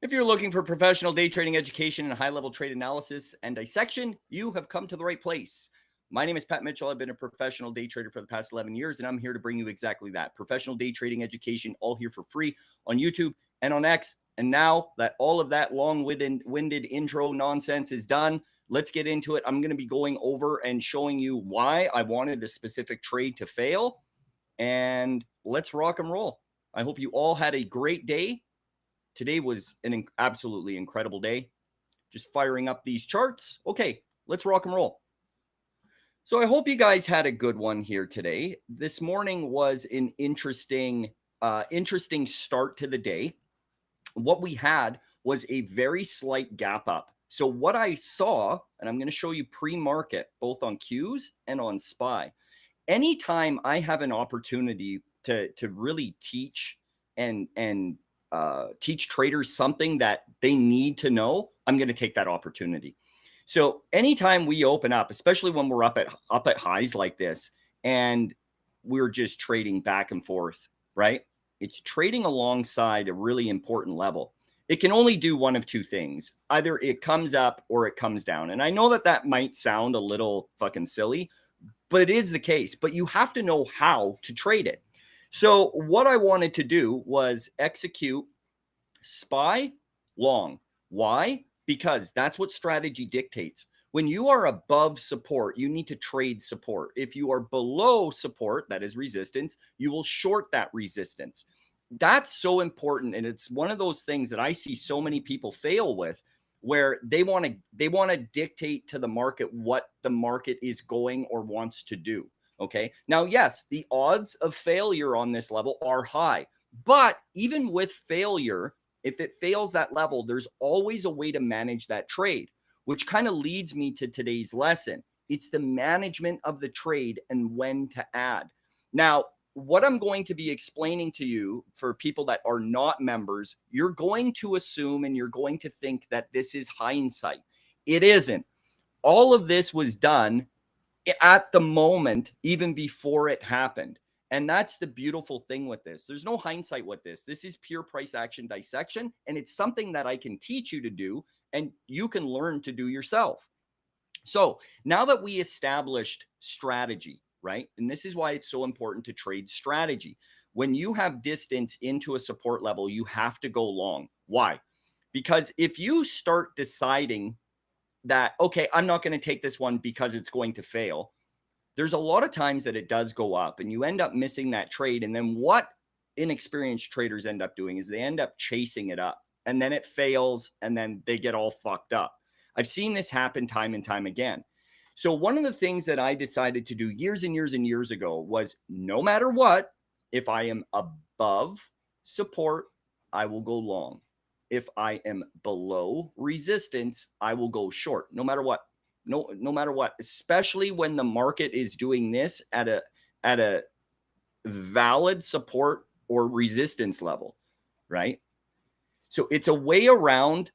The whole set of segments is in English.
If you're looking for professional day trading education and high-level trade analysis and dissection, you have come to the right place. My name is Pat Mitchell. I've been a professional day trader for the past 11 years, and I'm here to bring you exactly that. Professional day trading education, all here for free on YouTube and on X. And now that all of that long-winded intro nonsense is done, let's get into it. I'm going to be going over and showing you why I wanted a specific trade to fail, and let's rock and roll. I hope you all had a great day. Today was an absolutely incredible day. Just firing up these charts. Okay, let's rock and roll. So I hope you guys had a good one here today. This morning was an interesting start to the day. What we had was a very slight gap up. So what I saw, and I'm going to show you pre-market, both on Qs and on SPY. Anytime I have an opportunity to really teach and teach traders something that they need to know, I'm going to take that opportunity. So anytime we open up, especially when we're up at highs like this, and we're just trading back and forth, right? It's trading alongside a really important level. It can only do one of two things. Either it comes up or it comes down. And I know that that might sound a little fucking silly, but it is the case. But you have to know how to trade it. So what I wanted to do was execute SPY long. Why? Because that's what strategy dictates. When you are above support, you need to trade support. If you are below support, that is resistance, you will short that resistance. That's so important. And it's one of those things that I see so many people fail with, where they want to dictate to the market what the market is going or wants to do. Okay. Now, yes, the odds of failure on this level are high, but even with failure, if it fails that level, there's always a way to manage that trade, which kind of leads me to today's lesson. It's the management of the trade and when to add. Now, what I'm going to be explaining to you, for people that are not members, you're going to assume and you're going to think that this is hindsight. It isn't. All of this was done at the moment, even before it happened. And that's the beautiful thing with this. There's no hindsight with this. This is pure price action dissection. And it's something that I can teach you to do and you can learn to do yourself. So now that we established strategy, right? And this is why it's so important to trade strategy. When you have distance into a support level, you have to go long. Why? Because if you start deciding that, okay, I'm not going to take this one because it's going to fail, there's a lot of times that it does go up and you end up missing that trade. And then what inexperienced traders end up doing is they end up chasing it up and then it fails and then they get all fucked up. I've seen this happen time and time again. So one of the things that I decided to do years and years and years ago was, no matter what, if I am above support, I will go long. If I am below resistance, I will go short, no matter what. No matter what, especially when the market is doing this at a valid support or resistance level, right? So it's a way around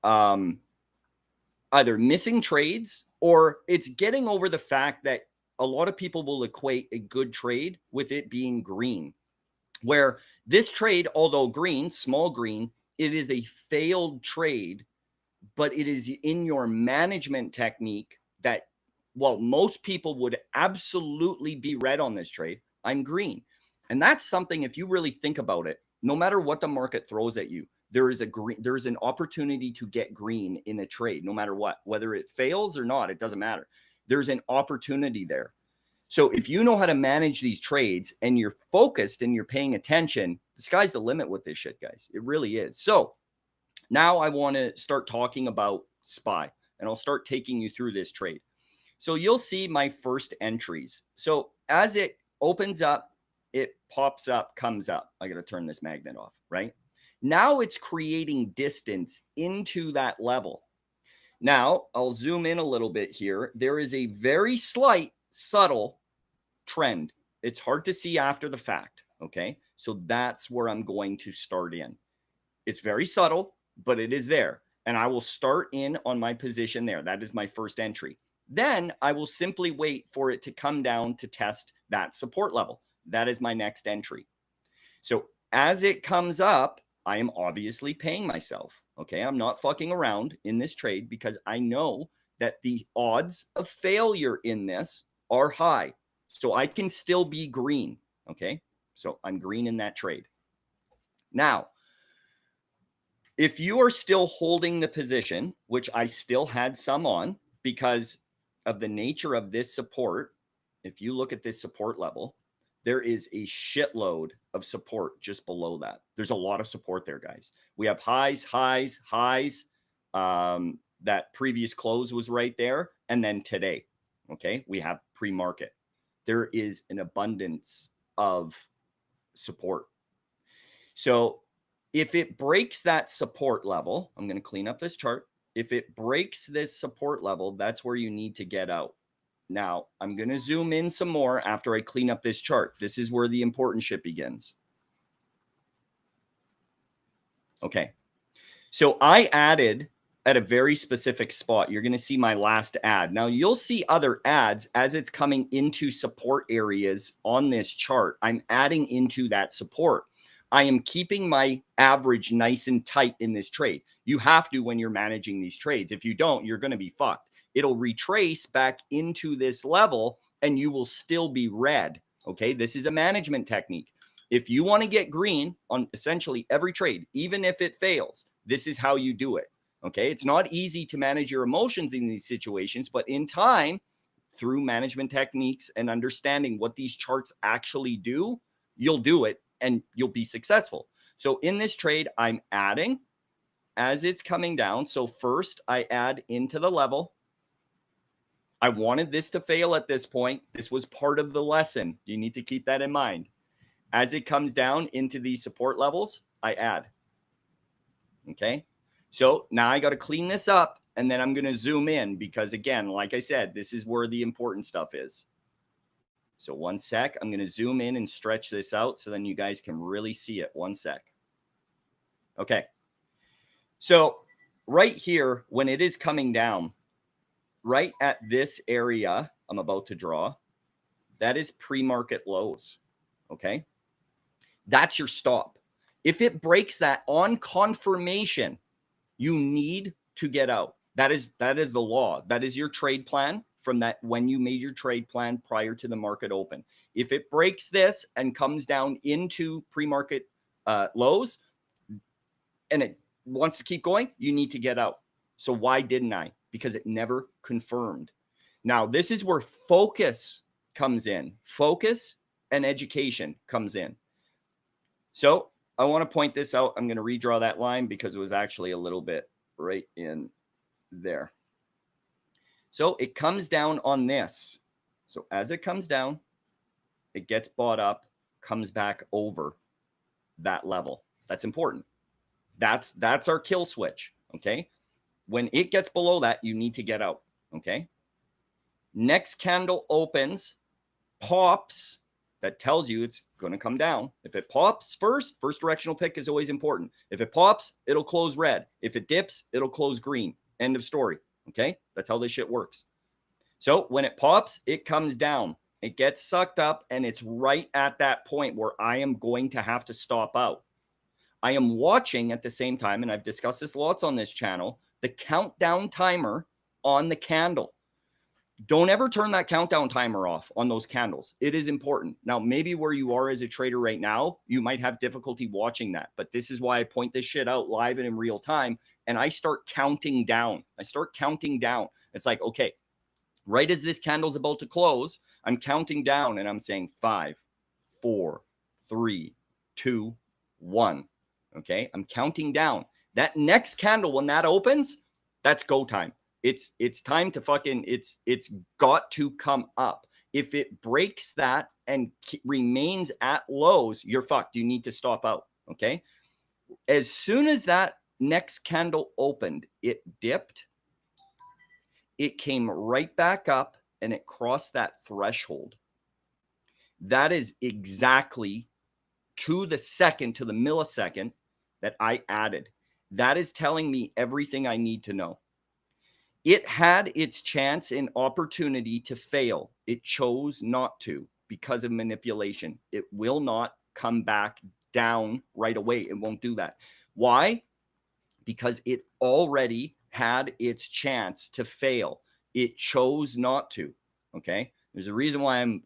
either missing trades, or it's getting over the fact that a lot of people will equate a good trade with it being green, where this trade, although green, small green, it is a failed trade, but it is in your management technique that, well, most people would absolutely be red on this trade. I'm green. And that's something, if you really think about it, no matter what the market throws at you, there's an opportunity to get green in a trade, no matter what, whether it fails or not, it doesn't matter. There's an opportunity there. So if you know how to manage these trades and you're focused and you're paying attention, the sky's the limit with this shit, guys. It really is. So now I want to start talking about SPY, and I'll start taking you through this trade. So you'll see my first entries. So as it opens up, it pops up, comes up. I got to turn this magnet off, right? Now it's creating distance into that level. Now I'll zoom in a little bit here. There is a very slight, subtle trend. It's hard to see after the fact, okay? So that's where I'm going to start in. It's very subtle, but it is there. And I will start in on my position there. That is my first entry. Then I will simply wait for it to come down to test that support level. That is my next entry. So as it comes up, I am obviously paying myself. Okay, I'm not fucking around in this trade because I know that the odds of failure in this are high. So I can still be green. Okay, so I'm green in that trade. Now, if you are still holding the position, which I still had some on because of the nature of this support, if you look at this support level, there is a shitload of support just below that. There's a lot of support there, guys. We have highs, highs, highs. That previous close was right there. And then today, okay, we have pre-market. There is an abundance of support. So if it breaks that support level, I'm going to clean up this chart. If it breaks this support level, that's where you need to get out. Now, I'm going to zoom in some more after I clean up this chart. This is where the important shit begins. Okay. So I added at a very specific spot. You're going to see my last ad. Now, you'll see other ads as it's coming into support areas on this chart. I'm adding into that support. I am keeping my average nice and tight in this trade. You have to when you're managing these trades. If you don't, you're going to be fucked. It'll retrace back into this level and you will still be red. Okay, this is a management technique. If you want to get green on essentially every trade, even if it fails, this is how you do it. Okay, it's not easy to manage your emotions in these situations, but in time, through management techniques and understanding what these charts actually do, you'll do it and you'll be successful. So in this trade, I'm adding as it's coming down. So first I add into the level. I wanted this to fail at this point. This was part of the lesson. You need to keep that in mind. As it comes down into these support levels, I add. Okay. So now I got to clean this up and then I'm going to zoom in because again, like I said, this is where the important stuff is. So 1 sec, I'm going to zoom in and stretch this out so then you guys can really see it. 1 sec. Okay. So right here, when it is coming down, right at this area I'm about to draw, that is pre-market lows. Okay. That's your stop. If it breaks that on confirmation, you need to get out. That is the law. That is your trade plan from that when you made your trade plan prior to the market open. If it breaks this and comes down into pre-market lows and it wants to keep going, you need to get out. So why didn't I? Because it never confirmed. Now, this is where focus comes in. Focus and education comes in. So I want to point this out. I'm going to redraw that line because it was actually a little bit right in there. So it comes down on this. So as it comes down, it gets bought up, comes back over that level. That's important. That's our kill switch. Okay. When it gets below that, you need to get out. Okay. Next candle opens, pops. That tells you it's going to come down. If it pops first directional pick is always important. If it pops, it'll close red. If it dips, it'll close green. End of story. Okay. That's how this shit works. So when it pops, it comes down. It gets sucked up and it's right at that point where I am going to have to stop out. I am watching at the same time, and I've discussed this lots on this channel, the countdown timer on the candle. Don't ever turn that countdown timer off on those candles. It is important. Now, maybe where you are as a trader right now, you might have difficulty watching that, but this is why I point this shit out live and in real time. And I start counting down. It's like, okay, right as this candle's about to close, I'm counting down and I'm saying 5, 4, 3, 2, 1. Okay. I'm counting down. That next candle, when that opens, that's go time. It's time to fucking, it's got to come up. If it breaks that and remains at lows, you're fucked. You need to stop out. Okay. As soon as that next candle opened, it dipped. It came right back up and it crossed that threshold. That is exactly to the second, to the millisecond that I added. That is telling me everything I need to know. It had its chance and opportunity to fail. It chose not to because of manipulation. It will not come back down right away. It won't do that. Why? because it already had its chance to fail. It chose not to. Okay. There's a reason why I'm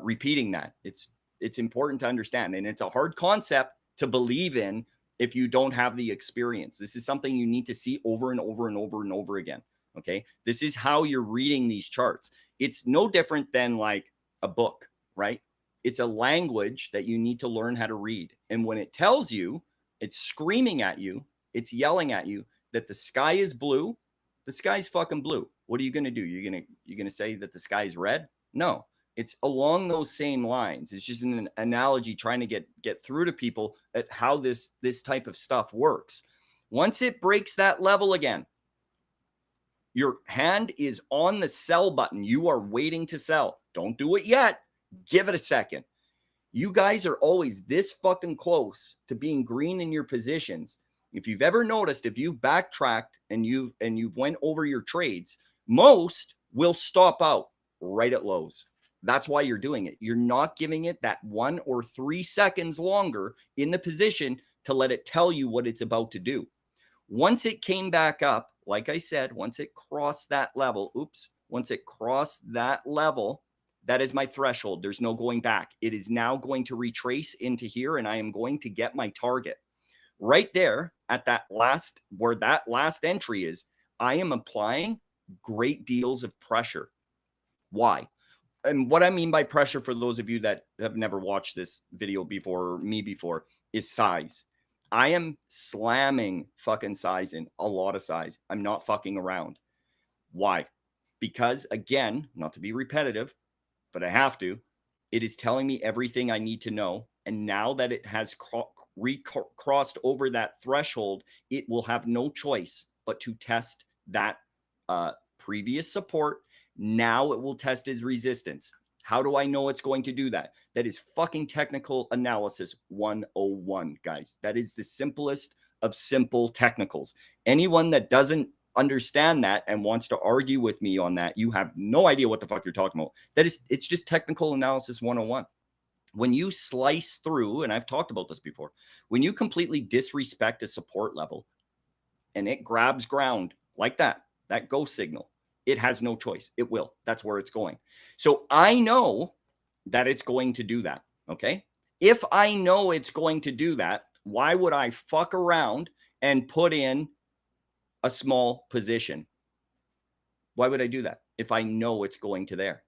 repeating that. It's important to understand. And it's a hard concept to believe in if you don't have the experience. This is something you need to see over and over and over and over again. Okay. This is how you're reading these charts. It's no different than like a book, right? It's a language that you need to learn how to read. And when it tells you, it's screaming at you, it's yelling at you that the sky is blue, the sky's fucking blue. What are you going to do? You're going to say that the sky is red? No. It's along those same lines. It's just an analogy trying to get through to people at how this type of stuff works. Once it breaks that level again, your hand is on the sell button. You are waiting to sell. Don't do it yet. Give it a second. You guys are always this fucking close to being green in your positions. If you've ever noticed, if you've backtracked and you've went over your trades, most will stop out right at lows. That's why you're doing it. You're not giving it that 1 or 3 seconds longer in the position to let it tell you what it's about to do. Once it came back up, like I said, once it crossed that level, once it crossed that level, that is my threshold. There's no going back. It is now going to retrace into here, and I am going to get my target. Right there at that last, where that last entry is, I am applying great deals of pressure. Why? And what I mean by pressure, for those of you that have never watched this video before or me before, is size. I am slamming fucking size in, a lot of size. I'm not fucking around. Why? Because, again, not to be repetitive, but I have to, it is telling me everything I need to know. And now that it has crossed over that threshold, it will have no choice but to test that previous support. Now it will test its resistance. How do I know it's going to do that? That is fucking technical analysis 101, guys. That is the simplest of simple technicals. Anyone that doesn't understand that and wants to argue with me on that, you have no idea what the fuck you're talking about. It's just technical analysis 101. When you slice through, and I've talked about this before, when you completely disrespect a support level and it grabs ground like that go signal, it has no choice. It will. That's where it's going. So I know that it's going to do that. Okay. If I know it's going to do that, why would I fuck around and put in a small position? Why would I do that if I know it's going to there?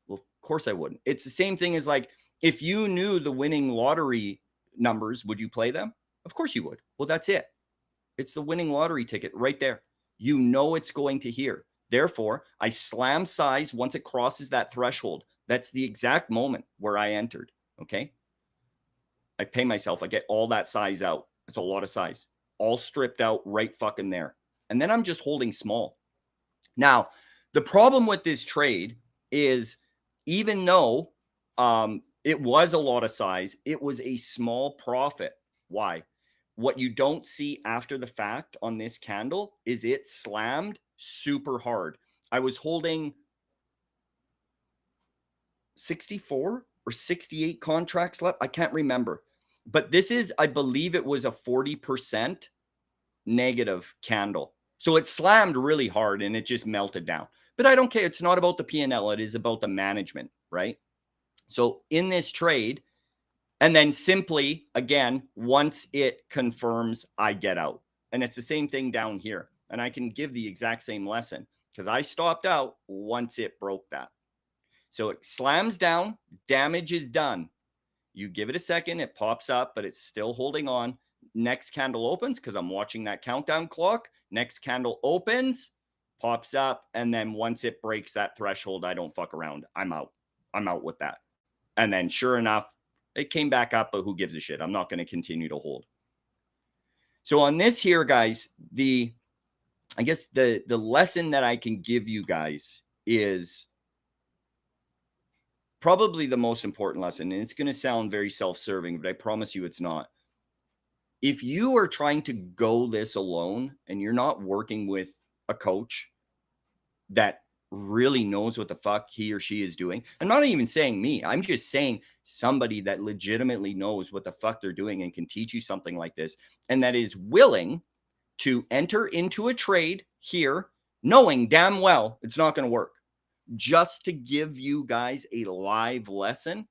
Well, of course I wouldn't. It's the same thing as like, if you knew the winning lottery numbers, would you play them? Of course you would. Well, that's it. It's the winning lottery ticket right there. You know it's going to here. Therefore, I slam size once it crosses that threshold. That's the exact moment where I entered. Okay. I pay myself. I get all that size out. It's a lot of size, all stripped out right fucking there. And then I'm just holding small. Now, the problem with this trade is, even though it was a lot of size, it was a small profit. Why? What you don't see after the fact on this candle is it slammed super hard. I was holding 64 or 68 contracts left. I can't remember. But this is, I believe it was a 40% negative candle. So it slammed really hard and it just melted down. But I don't care. It's not about the P&L. It is about the management, right? So in this trade, and then simply, again, once it confirms, I get out. And it's the same thing down here. And I can give the exact same lesson because I stopped out once it broke that. So it slams down, damage is done. You give it a second, it pops up, but it's still holding on. Next candle opens because I'm watching that countdown clock. Next candle opens, pops up. And then once it breaks that threshold, I don't fuck around. I'm out. I'm out with that. And then sure enough, it came back up, but who gives a shit? I'm not going to continue to hold. So on this here, guys, I guess the lesson that I can give you guys is probably the most important lesson. And it's going to sound very self-serving, but I promise you it's not. If you are trying to go this alone and you're not working with a coach that really knows what the fuck he or she is doing, I'm not even saying me, I'm just saying somebody that legitimately knows what the fuck they're doing and can teach you something like this, and that is willing to enter into a trade here, knowing damn well it's not going to work, just to give you guys a live lesson.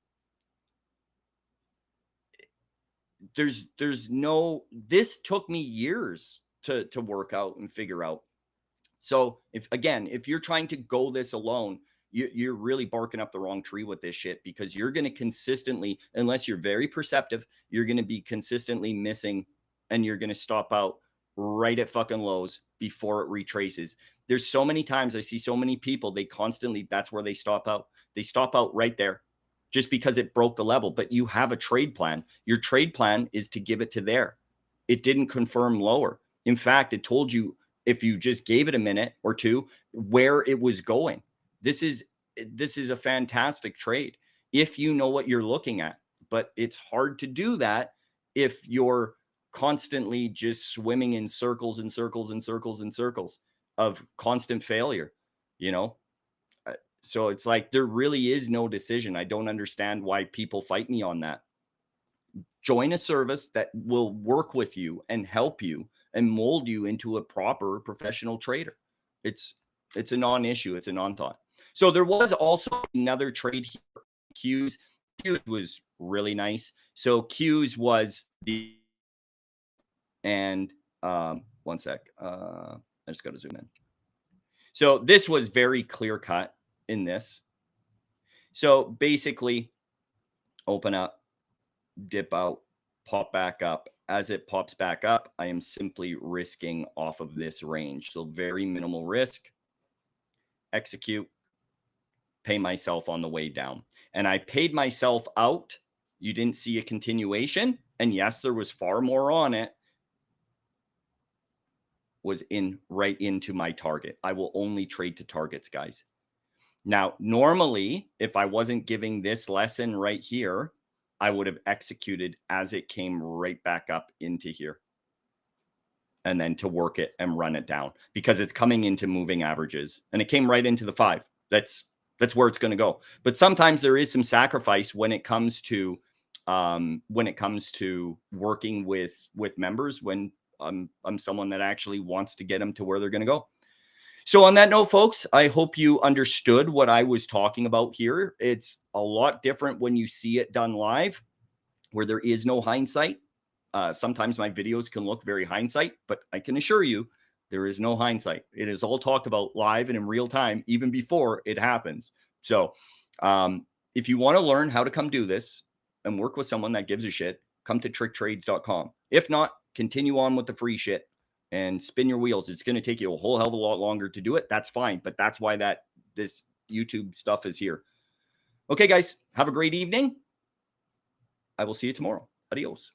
There's no, this took me years to work out and figure out. So if you're trying to go this alone, you're really barking up the wrong tree with this shit, because you're going to consistently, unless you're very perceptive, you're going to be consistently missing, and you're going to stop out right at fucking lows before it retraces. There's so many times I see so many people, they constantly, that's where they stop out. They stop out right there just because it broke the level. But you have a trade plan. Your trade plan is to give it to there. It didn't confirm lower. In fact, it told you, if you just gave it a minute or two, where it was going. This is a fantastic trade if you know what you're looking at. But it's hard to do that if you're constantly just swimming in circles and circles and circles and circles of constant failure, you know? So it's like, there really is no decision. I don't understand why people fight me on that. Join a service that will work with you and help you and mold you into a proper professional trader. It's a non-issue. It's a non-thought. So there was also another trade here. Q's was really nice. So Q's was the, and one sec. I just got to zoom in. So this was very clear cut in this. So basically, open up, dip out, pop back up. As it pops back up, I am simply risking off of this range. So very minimal risk. Execute, pay myself on the way down. And I paid myself out. You didn't see a continuation. And yes, there was far more on it. Was in right into my target. I will only trade to targets, guys. Now, normally, if I wasn't giving this lesson right here, I would have executed as it came right back up into here, and then to work it and run it down, because it's coming into moving averages, and it came right into the 5. That's where it's going to go. But sometimes there is some sacrifice when it comes to working with members, when I'm someone that actually wants to get them to where they're going to go. So on that note, folks, I hope you understood what I was talking about here. It's a lot different when you see it done live, where there is no hindsight. Sometimes my videos can look very hindsight, but I can assure you there is no hindsight. It is all talked about live and in real time, even before it happens. So if you want to learn how to come do this and work with someone that gives a shit, come to tricktrades.com. If not, continue on with the free shit and spin your wheels. It's going to take you a whole hell of a lot longer to do it. That's fine. But that's why this YouTube stuff is here. Okay, guys, have a great evening. I will see you tomorrow. Adios.